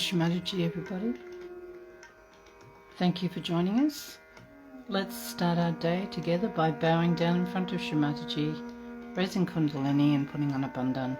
Shri Mataji, everybody. Thank you for joining us. Let's start our day together by bowing down in front of Shri Mataji, raising Kundalini and putting on a bandhan.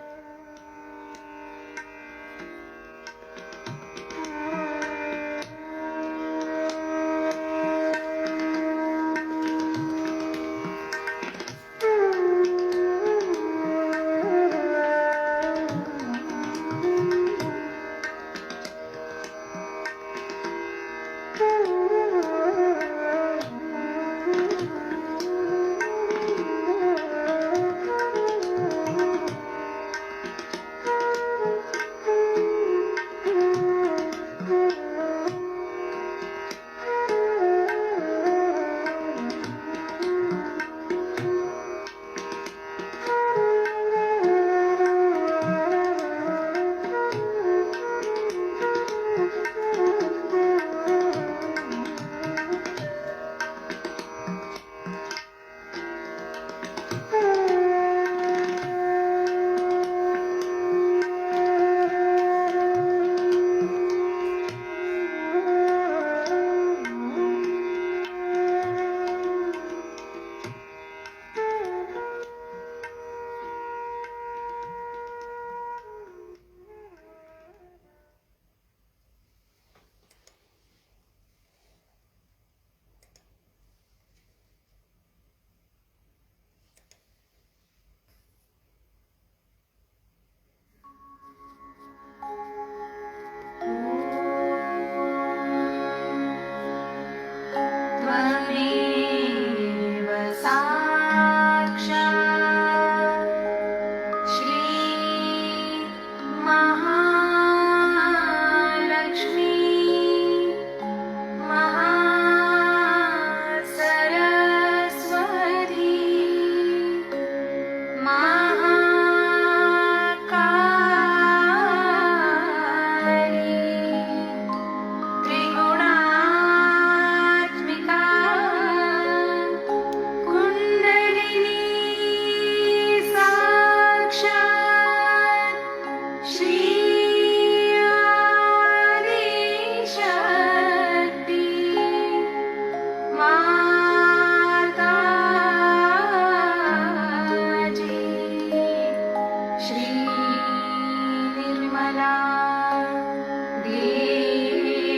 Shri Nirmala Devi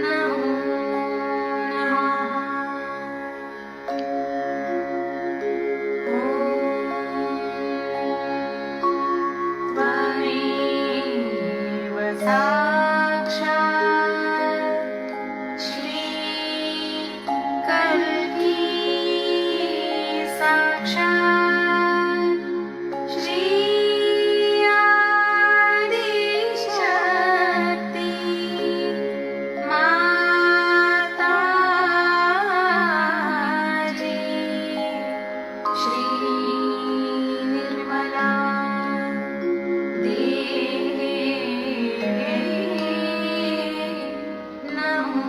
Namo Tvameva Sakshat Shri Kalki Sakshat Shri Adi Shakti Mataji Shri Nirmala Devi Namo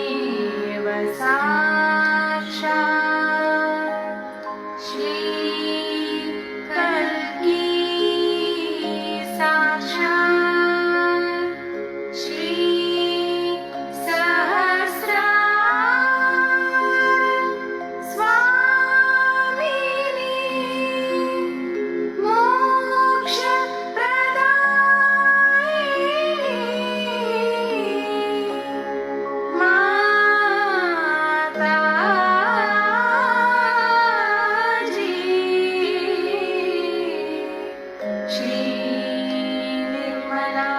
Tvameva Sakshat Shri Kalki Sakshat Shri Sahasra Swamini Moksha Mataji Shri Nirmala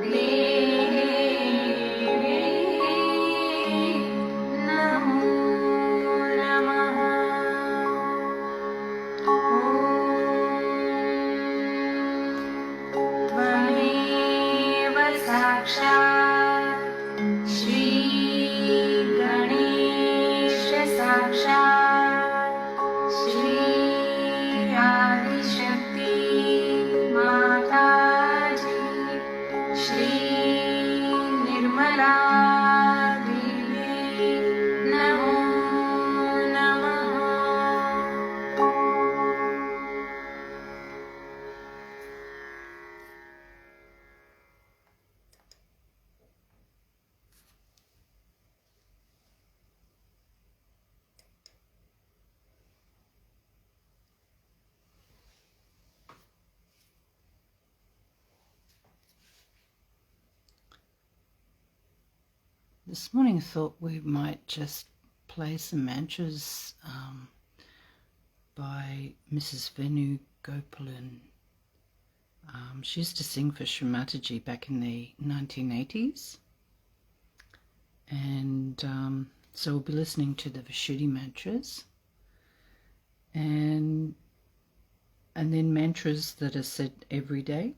Devi Namo Namaha Tvameva Sakshat Shri Ganesha Sakshat Shri Adi Shakti Mataji Shri Nirmala Devi Namo Namaha This morning I thought we might just play some mantras by Mrs. Venu Gopalan. She used to sing for Shri Mataji back in the 1980s. And so we'll be listening to the Vishuddhi mantras and then mantras that are said every day.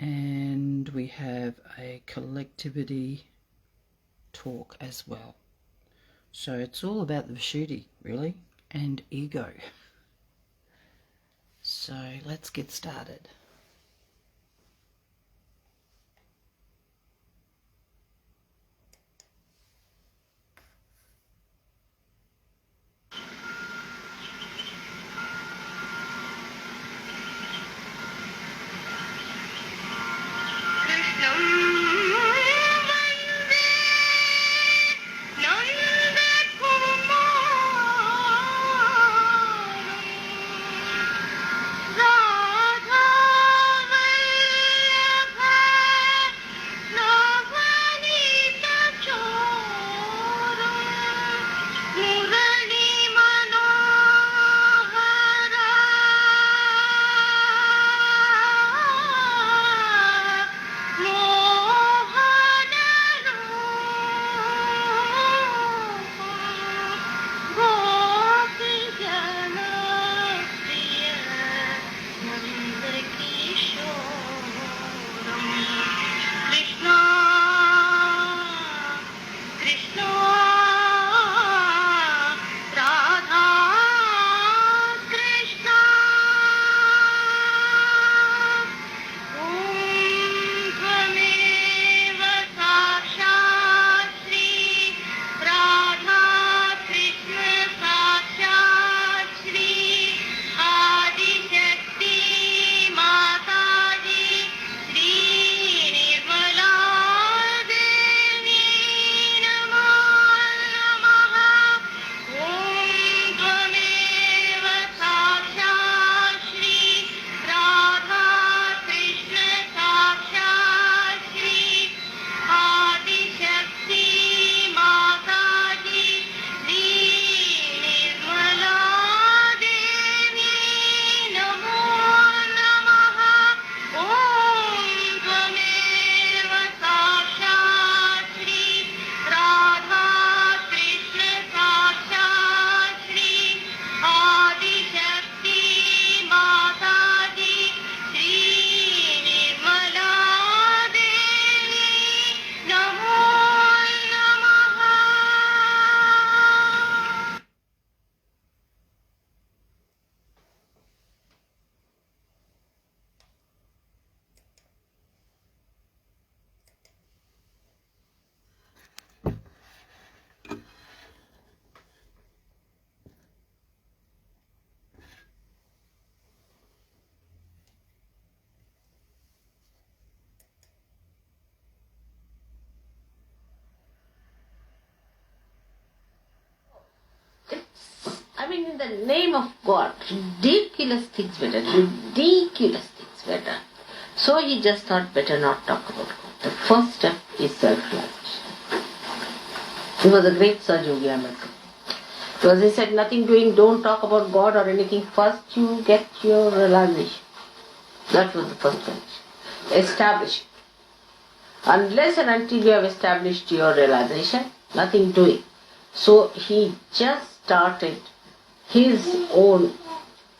And we have a collectivity talk as well. So it's all about the Vishuddhi, really, and ego. So let's get started. Radha in the name of God, ridiculous things were done. Ridiculous things were done. So he just thought, better not talk about God. The first step is self-realization. He was a great Sir Yogi Ambedkar. Because he said, nothing doing, don't talk about God or anything. First you get your realization. That was the first condition. Establish. Unless and until you have established your realization, nothing doing. So he just started his own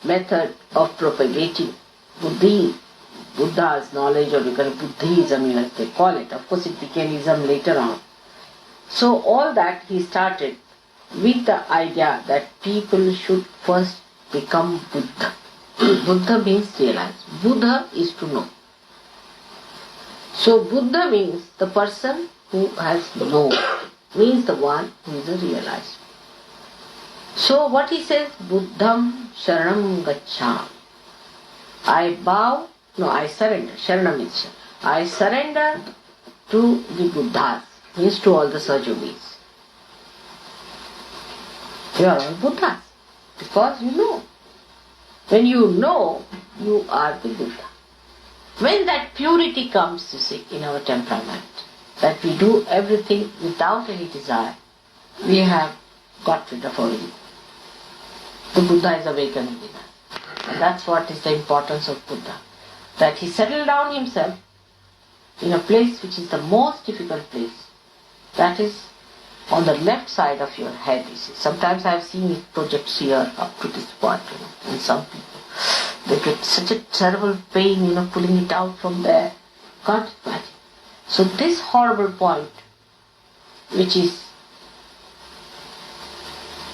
method of propagating Buddha's knowledge, or Buddhism, as they call it. Of course, it became Ism later on. So all that he started with the idea that people should first become Buddha. Buddha means realize. Buddha is to know. So Buddha means the person who has known, means the one who is a realizer. So what he says, Buddham Sharanam Gacchami. I bow, no, I surrender. Sharanam means Sharanam. I surrender to the Buddhas, means to all the Sajogis. You are all Buddhas, because you know. When you know, you are the Buddha. When that purity comes, you see, in our temperament, that we do everything without any desire, we have got rid of our ego. The Buddha is awakening in us. And that's what is the importance of Buddha. That he settled down himself in a place which is the most difficult place. That is on the left side of your head, you see. Sometimes I have seen it projects here up to this point, in some people. They get such a terrible pain, pulling it out from there. Can't imagine. So this horrible point, which is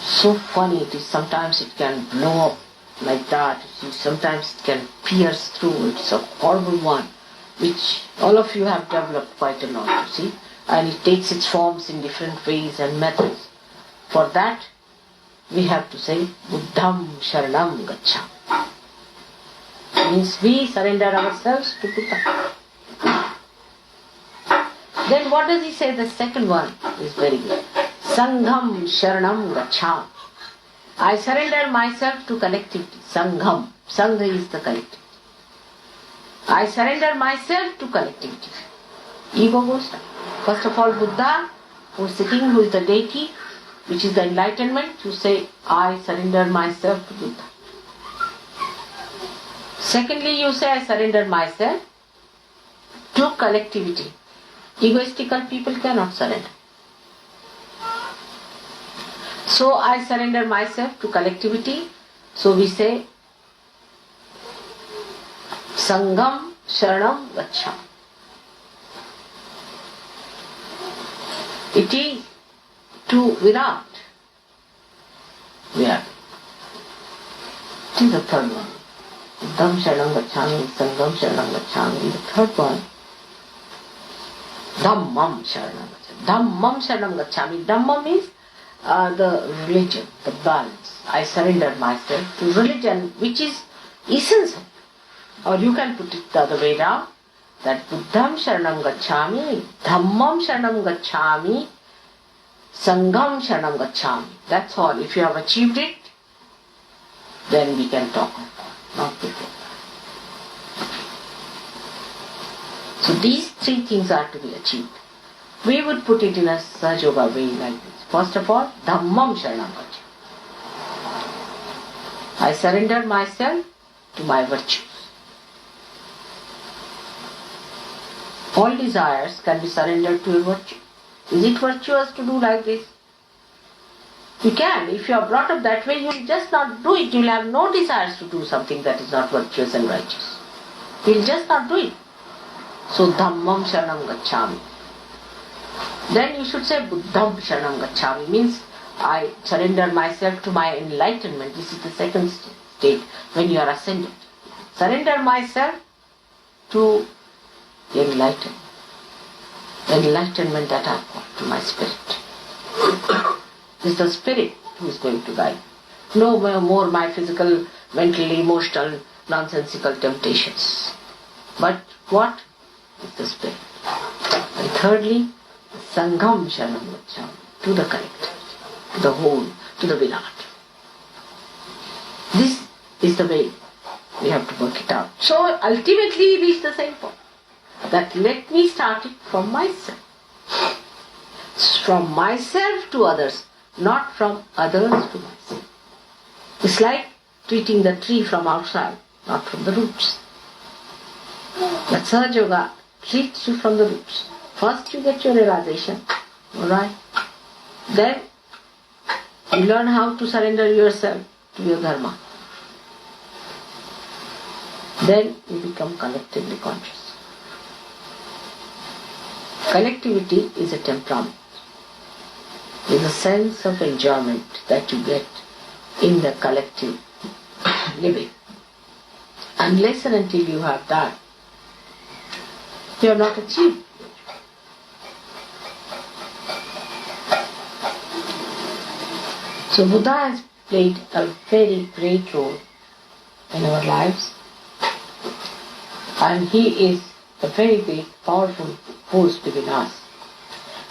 so funny, it is sometimes it can blow up like that. Sometimes it can pierce through. It's a horrible one, which all of you have developed quite a lot, you see. And it takes its forms in different ways and methods. For that, we have to say, Buddham Sharanam Gacchami. Means we surrender ourselves to Buddha. Then what does he say? The second one is very good. Sangham Sharanam Gacchami. I surrender myself to collectivity. Sangham. Sangha is the collectivity. I surrender myself to collectivity. Ego goes down. First of all, Buddha, who is sitting, who is the deity, which is the enlightenment, you say, I surrender myself to Buddha. Secondly, you say, I surrender myself to collectivity. Egoistical people cannot surrender. So I surrender myself to collectivity. So we say, Sangham Sharanam Gacchami. It is to Virat. Virat. It is the third one. Buddham Sharanam Gacchami, Sangham Sharanam Gacchami. The third one, Dhammam Sharanam Gacchami. Dhammam Sharanam Gacchami. Dhamma means the religion, the balance. I surrender myself to religion, which is essential. Or you can put it the other way down, that Buddham Sharanam Gacchami, Dhammam Sharanam Gacchami, Sangham Sharanam Gacchami. That's all. If you have achieved it, then we can talk about it, not before. So these three things are to be achieved. We would put it in a Sahaja Yoga way like this. First of all, Dhammam Sharanam Gacchami. I surrender myself to my virtues. All desires can be surrendered to a virtue. Is it virtuous to do like this? You can. If you are brought up that way, you will just not do it. You will have no desires to do something that is not virtuous and righteous. You will just not do it. So, Dhammam Sharanam Gacchami. Then you should say Buddham Sharanam Gacchami. Means I surrender myself to my enlightenment. This is the second state when you are ascended. Surrender myself to enlightenment. Enlightenment that I have got to my spirit. It is the spirit who is going to guide. No more my physical, mental, emotional, nonsensical temptations. But what? It's the spirit. And thirdly, Sangham Sharanam Gacchami, to the collective, to the whole, to the Virat. is the way we have to work it out. So ultimately reach the same point. That let me start it from myself. From myself to others, not from others to myself. It's like treating the tree from outside, not from the roots. That Sahaja Yoga treats you from the roots. First you get your realization, alright? Then you learn how to surrender yourself to your dharma. Then you become collectively conscious. Collectivity is a temperament with a sense of enjoyment that you get in the collective living. Unless and until you have that, you are not achieved. So Buddha has played a very great role in our lives, and he is a very great, powerful force within us.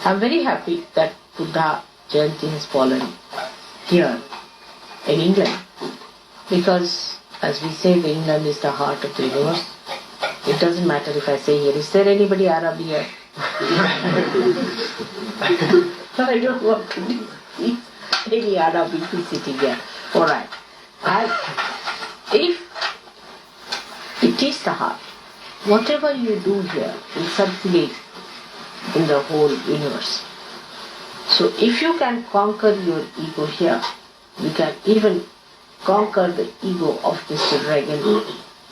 I am very happy that Buddha Jayanti has fallen here in England, because as we say, the England is the heart of the universe. It doesn't matter if I say here, is there anybody Arab here? I don't want to see any Arab people sitting here. Alright. If it is the heart, whatever you do here will circulate in the whole universe. So if you can conquer your ego here, you can even conquer the ego of Mr. Reagan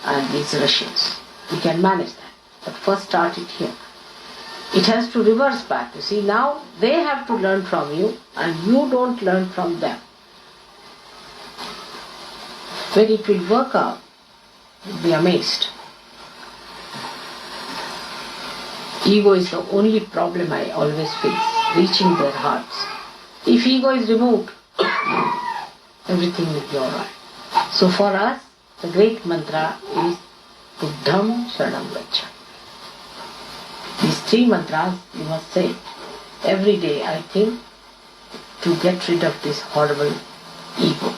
and these Russians. You can manage that. But first start it here. It has to reverse back. You see, now they have to learn from you and you don't learn from them. When it will work out, you'll be amazed. Ego is the only problem I always face, reaching their hearts. If ego is removed, everything will be alright. So for us, the great mantra is Buddham Sharanam Gacchami. These three mantras you must say every day, I think, to get rid of this horrible ego.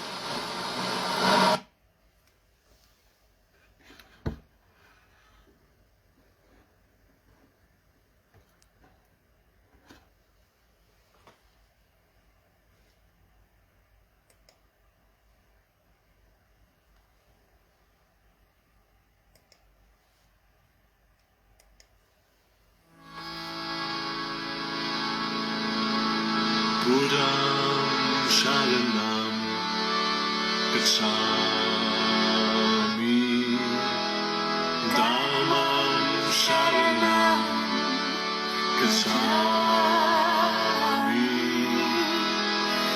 Buddham Sharanam Gacchami, Dhammam Sharanam Gacchami,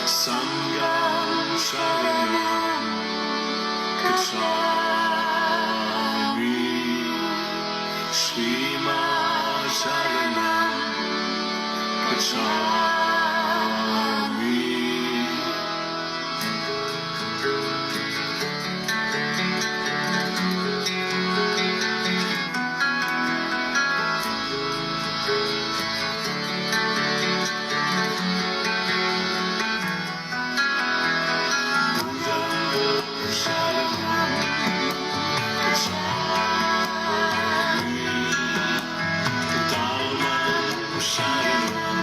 Sangham Sharanam Gacchami, Shri Mataji Sharanam Gacchami. Sharanam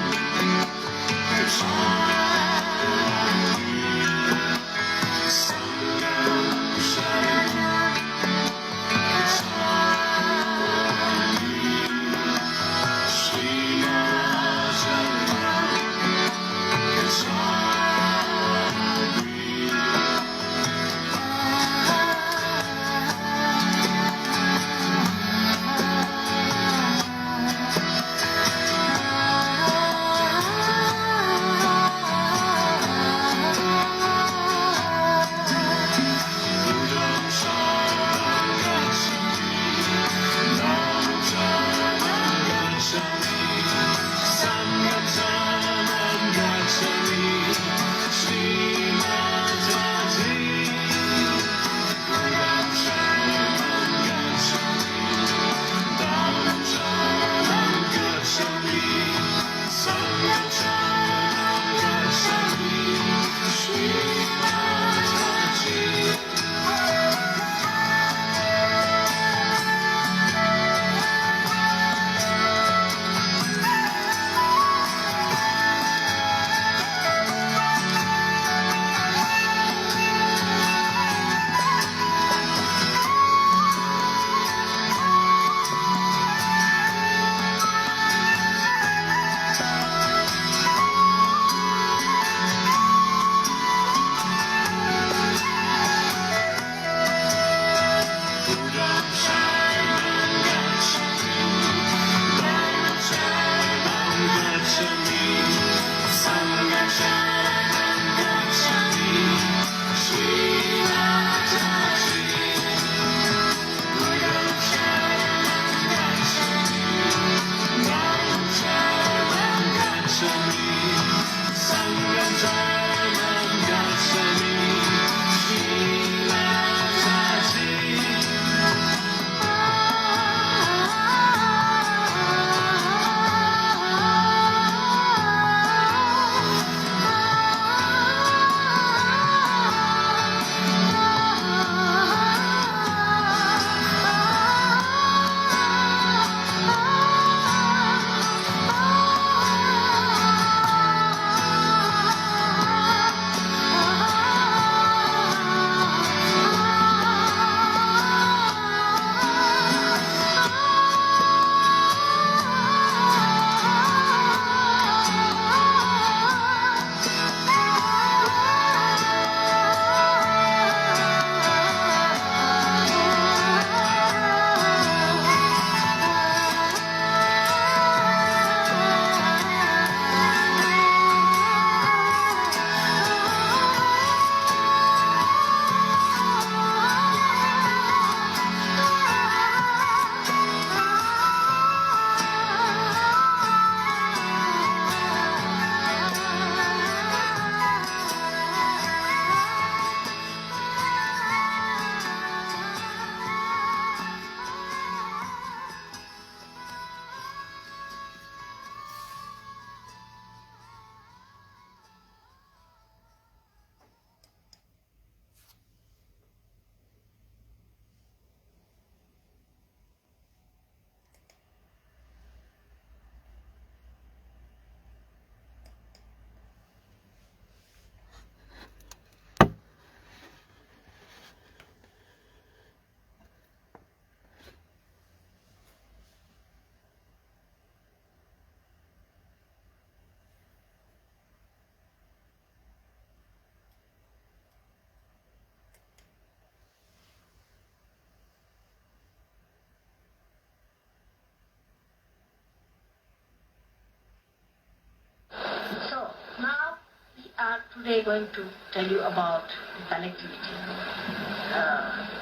today going to tell you about collectivity.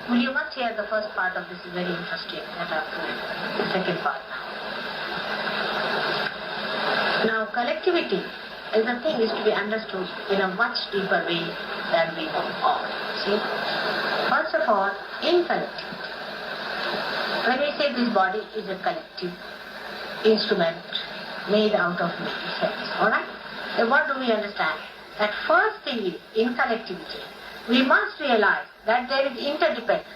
Well, you must hear the first part of this is very interesting. Let us do the second part now. Now, collectivity is a thing is to be understood in a much deeper way than we know of. See? First of all, in collectivity, when we say this body is a collective instrument made out of many cells, alright? Then what do we understand? That first thing is, in collectivity, we must realize that there is interdependence.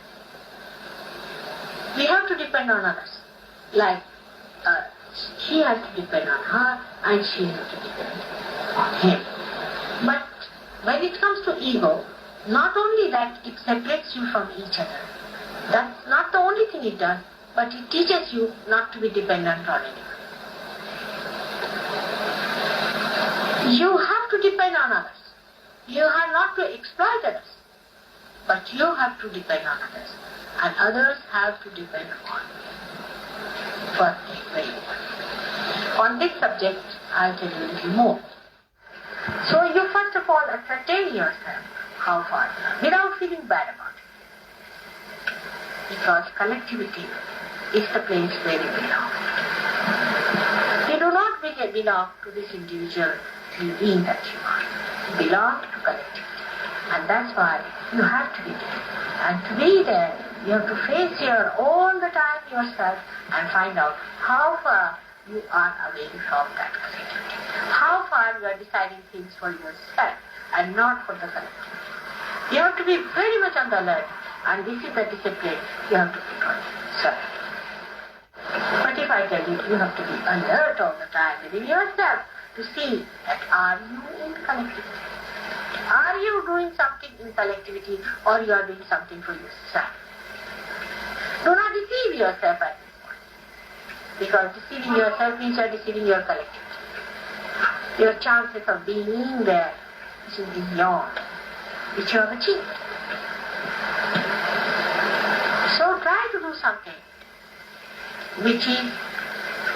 We have to depend on others. Like, she has to depend on her and she has to depend on him. But when it comes to ego, not only that it separates you from each other, that's not the only thing it does, but it teaches you not to be dependent on anyone. You have to depend on others. You have not to exploit others, but you have to depend on others, and others have to depend on you. First thing, very important. On this subject, I'll tell you a little more. So you first of all ascertain yourself how far you are, without feeling bad about it. Because collectivity is the place where you belong. You do not belong to this individual being that you are. You belong to collectivity. And that's why you have to be there. And to be there, you have to face all the time yourself and find out how far you are away from that collectivity. How far you are deciding things for yourself and not for the collectivity. You have to be very much on the alert, and this is the discipline you have to put on yourself. But if I tell you, you have to be alert all the time within yourself to see that are you in collectivity? Are you doing something in collectivity, or you are doing something for yourself? Do not deceive yourself at this point, because deceiving yourself means you are deceiving your collectivity. Your chances of being there is beyond which you have achieved. So try to do something which is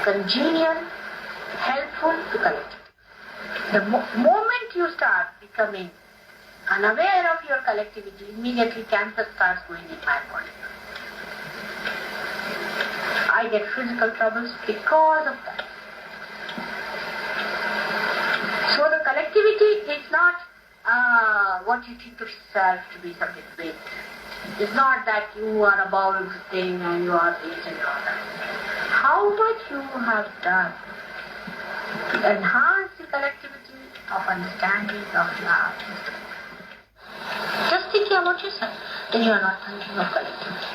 congenial, helpful to collectivity. The moment you start becoming unaware of your collectivity, immediately cancer starts going in my body. I get physical troubles because of that. So the collectivity is not what you think of yourself to be something big. It's not that you are above everything and you are this and all that. How much you have done to enhance the collectivity of understanding of love. Just thinking about yourself, then you are not thinking of collectivity.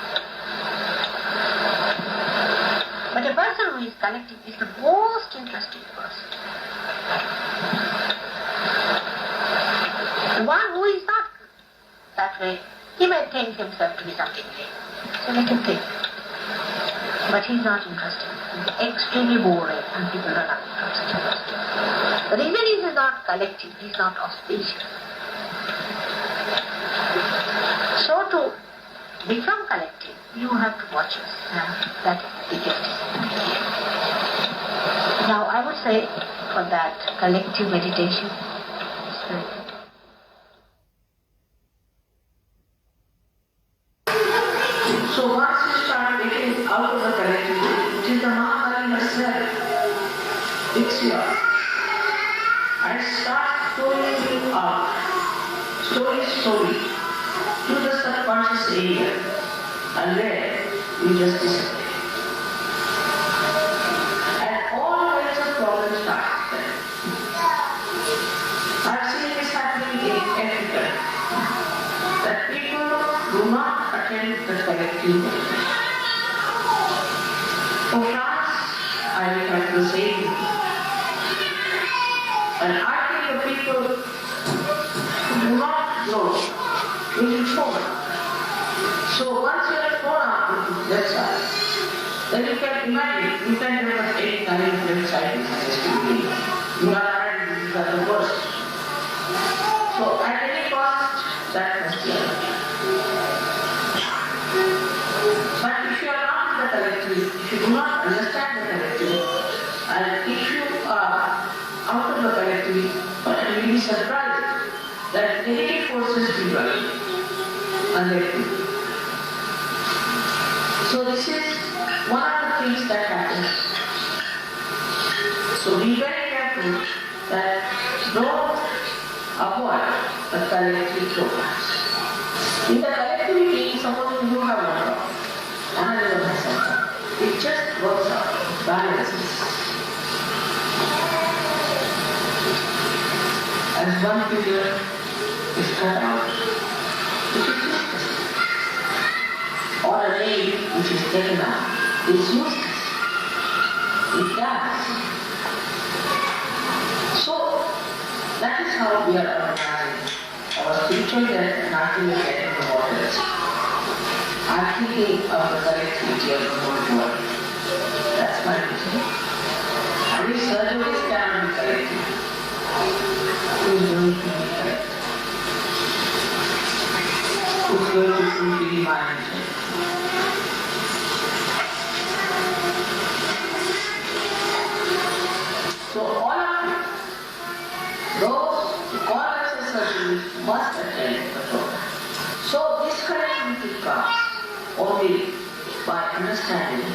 But a person who is collective is the most interesting person. The one who is not that way, he may think himself to be something great. So let him think. But he is not interested. He is extremely boring and people are not interested. The reason he is not collective, he is not auspicious. So to become collective, you have to watch yourself. That is the biggest discipline. Now I would say for that collective meditation, so once you start getting out of the collectivity, it is the Mahamani herself picks you up and start pulling you out slowly to the subconscious area, and there you just disappear. And all kinds of problems start there. I've seen this happening in Africa, that people do not attend the collective meditation. For France, I will have the same. And I think the people who do not know will be forward. So once you are forward, that's why. Then you can imagine, you can have any kind of website you are already, these are the worst. So at any cost, that must be allowed. But if you are not in the collective, if you do not understand the collective, and if you are out of the collective, you will be surprised that negative forces be running and let go. So this is one of the things that happens. So be very careful that don't avoid the collective programs. In the collectivity, suppose you have one problem, another one has something. It just works out, balances. As one figure is cut out, it is useless. Or a nail which is taken out, is useless. It dies. So, that is how we are organizing our spiritual death and ultimate death in the waters. I am thinking of the collectivity of the whole world. That's my reason. And if surgeries cannot be collective, who is going to be correct? Who is going to fulfill my mission? So all of you, those who call themselves surgeries must attend the program. So this collectivity comes only by understanding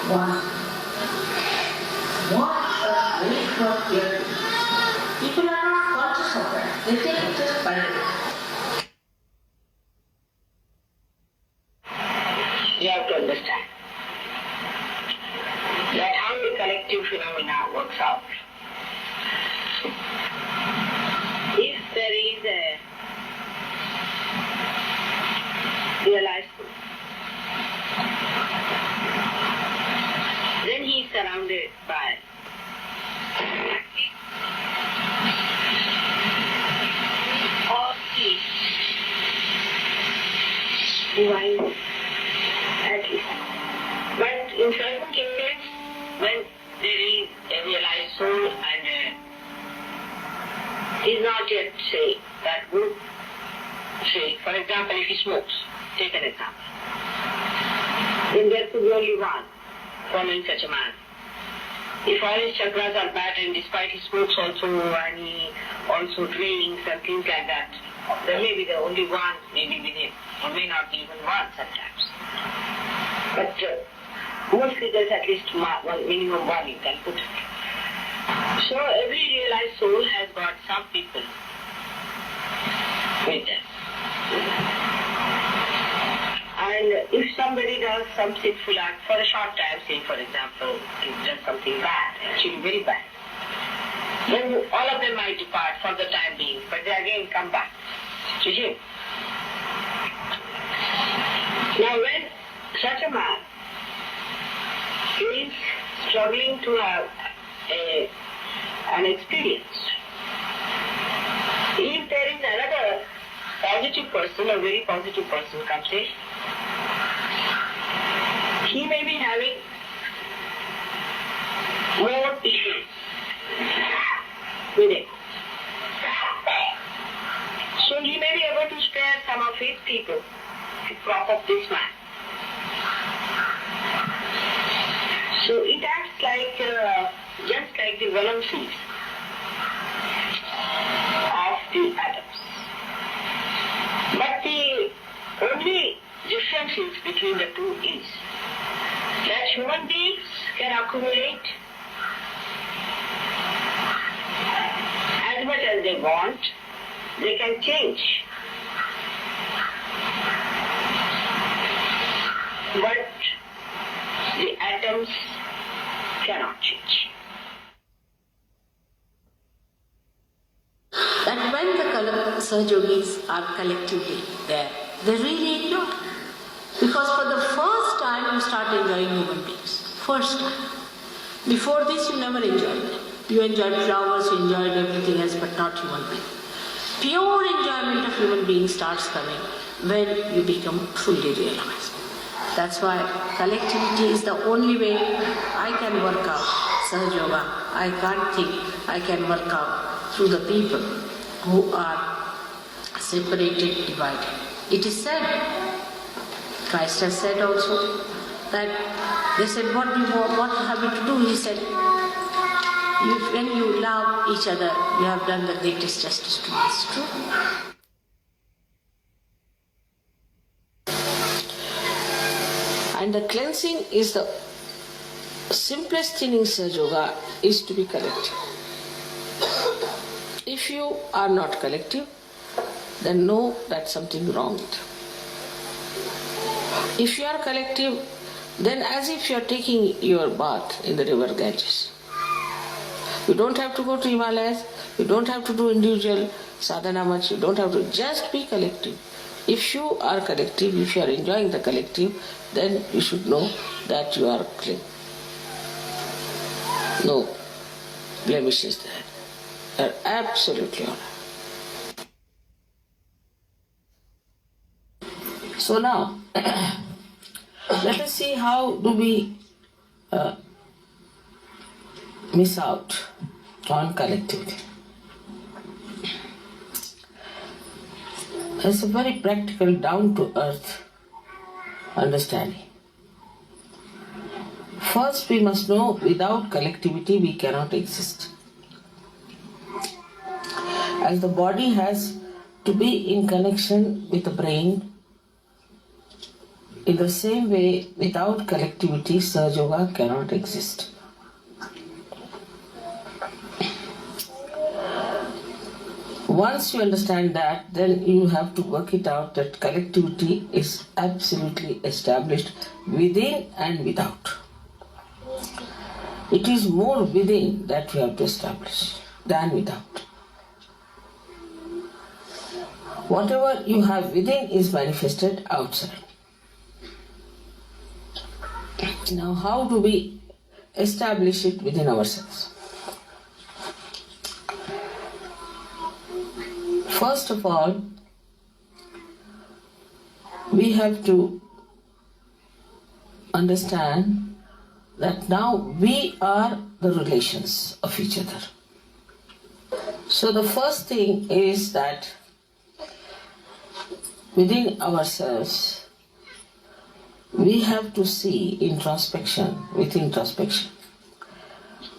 one. What a great work we are doing. People are not conscious of that. They take it just by the way. You have to understand that how the collective phenomena works out. If there is a realized soul, then he is surrounded by all the divine at least. But in certain cases, when there is a realized soul and is not yet, say, that good, say, for example, if he smokes, take an example, then there could be only one following such a man. If all his chakras are bad and despite he smokes also and he also drinks and things like that, there may be the only one maybe with him, or may not be even one sometimes. But mostly there's at least one, minimum one you can put it. So every realized soul has got some people with them. And if somebody does some sinful act for a short time, say for example, he does something bad, actually very bad, then all of them might depart for the time being, but they again come back to him. Now when such a man is struggling to have an experience, if there is another positive person, a very positive person comes in, he may be having more issues with it. So he may be able to spare some of his people to prop up this man. So it acts like, just like the venom seeds of the atoms. But the only difference is between the two is that human beings can accumulate as much as they want, they can change. But the atoms cannot change. That when the Sahajogis are collectively there, they really enjoy. Because for the first time you start enjoying human beings. First time. Before this you never enjoyed them. You enjoyed flowers, you enjoyed everything else, but not human beings. Pure enjoyment of human beings starts coming when you become fully realized. That's why collectivity is the only way I can work out Sahaja Yoga. I can't think I can work out through the people who are separated, divided. It is said, Christ has said also, that they said, what have you to do? He said, When you love each other, you have done the greatest justice to us. True? And the cleansing is the simplest thing in Sahaja Yoga is to be collective. If you are not collective, then know that something wrong with you. If you are collective, then as if you are taking your bath in the river Ganges. You don't have to go to Himalayas, you don't have to do individual sadhana much, you don't have to, just be collective. If you are collective, if you are enjoying the collective, then you should know that you are clean. No blemishes there. You are absolutely all right. So now, let us see how do we miss out on collectivity. It's a very practical, down-to-earth understanding. First, we must know without collectivity we cannot exist. As the body has to be in connection with the brain, in the same way, without collectivity, Sahaja Yoga cannot exist. Once you understand that, then you have to work it out that collectivity is absolutely established within and without. It is more within that we have to establish than without. Whatever you have within is manifested outside. Now, how do we establish it within ourselves? First of all, we have to understand that now we are the relations of each other. So the first thing is that within ourselves, we have to see introspection, with introspection.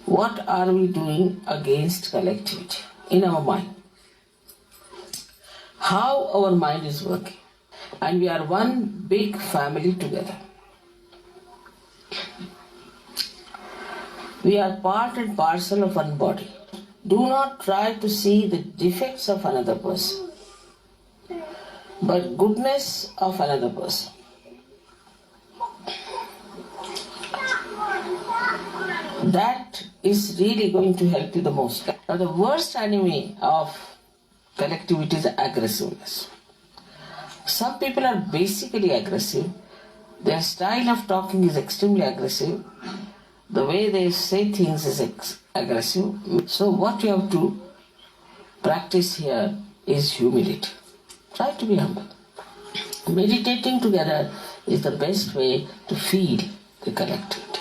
What are we doing against collectivity in our mind? How our mind is working. And we are one big family together. We are part and parcel of one body. Do not try to see the defects of another person, but goodness of another person. That is really going to help you the most. Now, the worst enemy of collectivity is aggressiveness. Some people are basically aggressive. Their style of talking is extremely aggressive. The way they say things is aggressive. So what you have to practice here is humility. Try to be humble. Meditating together is the best way to feel the collectivity.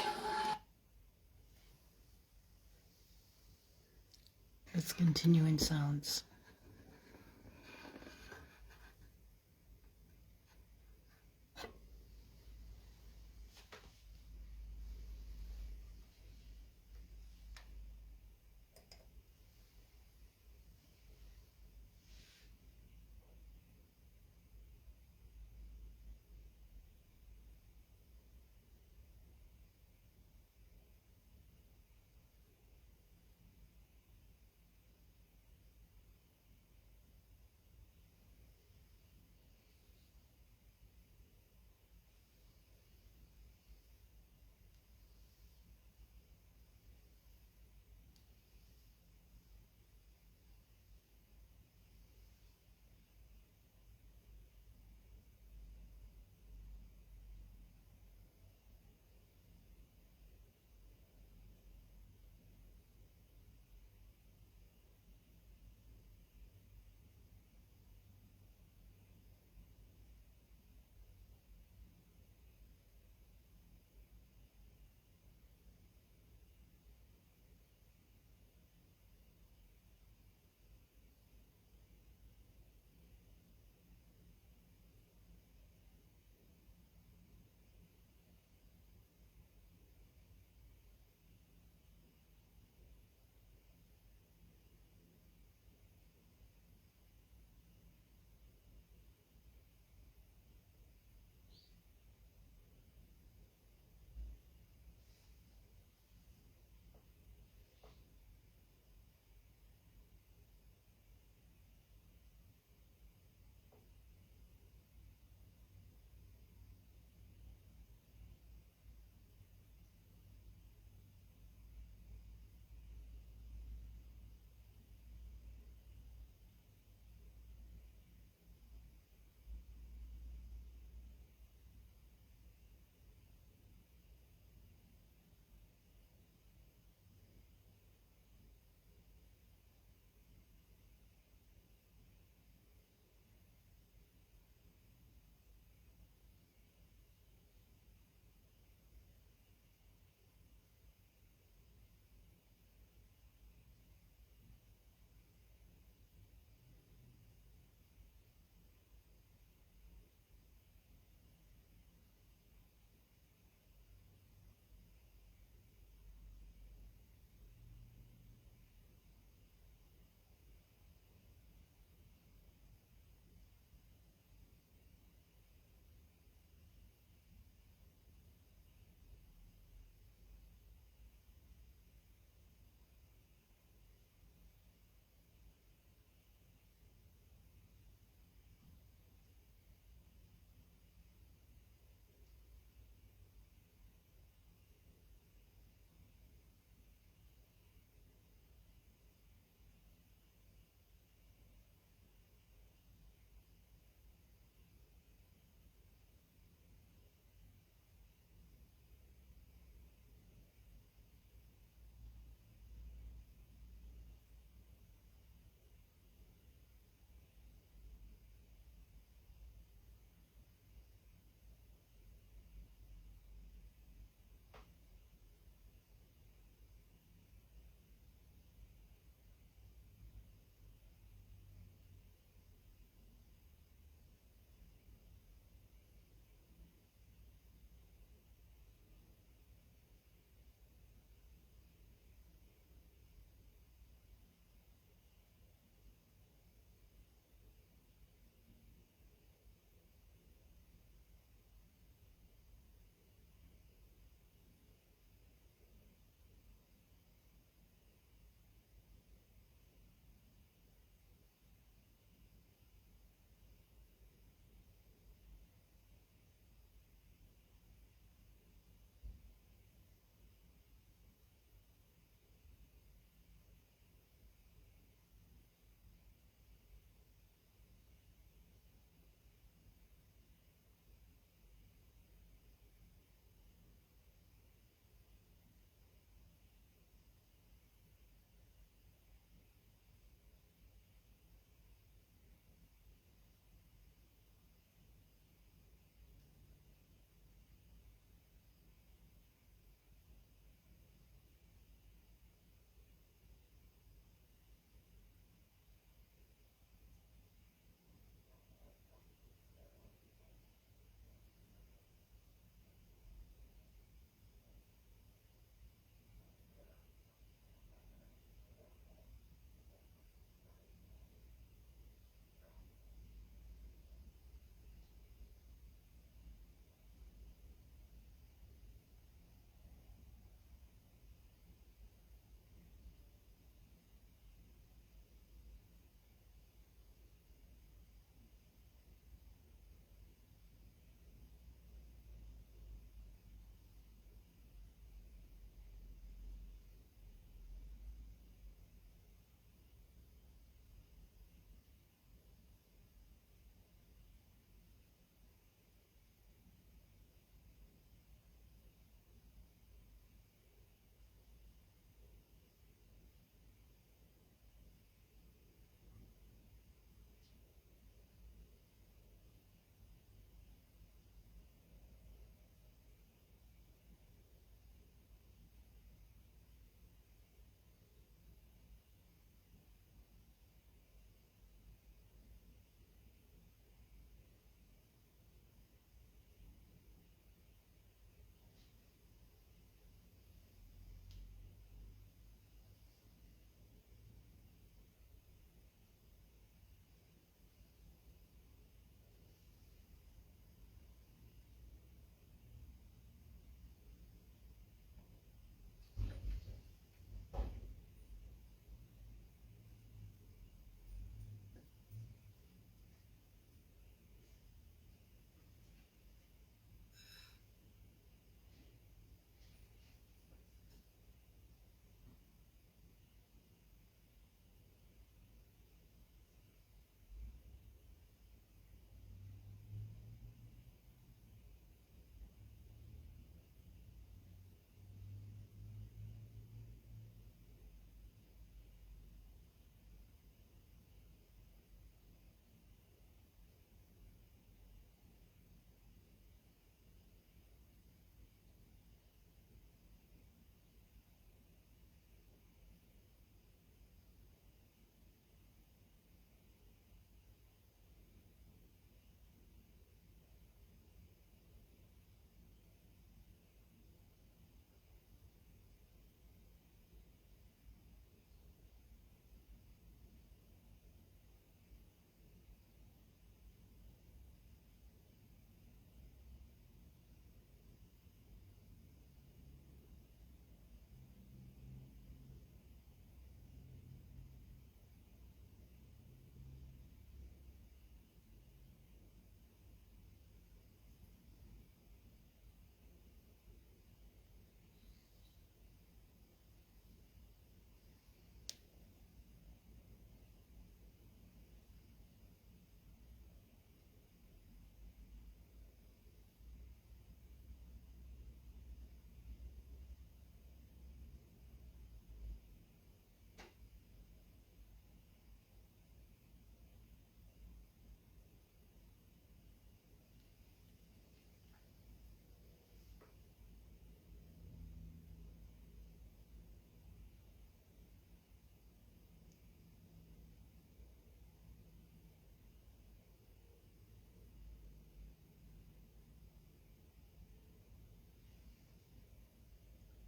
Let's continue in silence.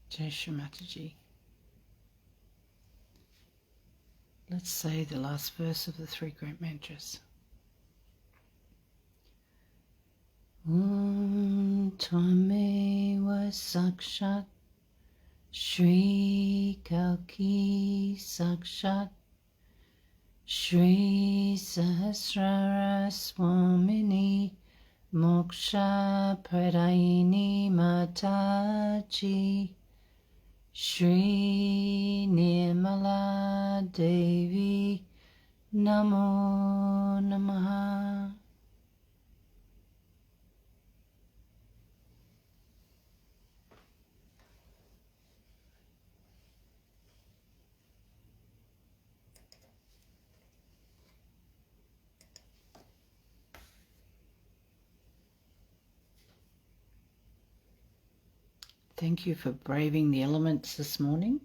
Jai Shri Mataji. Let's say the last verse of the three great mantras. Om Tvameva Sakshat Shri Kalki Sakshat Shri Sahasrara Swamini Moksha Pradayini Mataji Shri Nirmala Devi Namo Namaha. Thank you for braving the elements this morning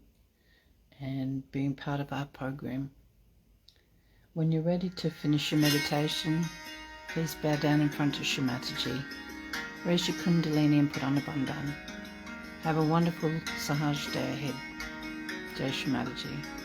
and being part of our program. When you're ready to finish your meditation, please bow down in front of Shri Mataji. Raise your kundalini and put on a bandhan. Have a wonderful Sahaja day ahead. Jai Shri Mataji.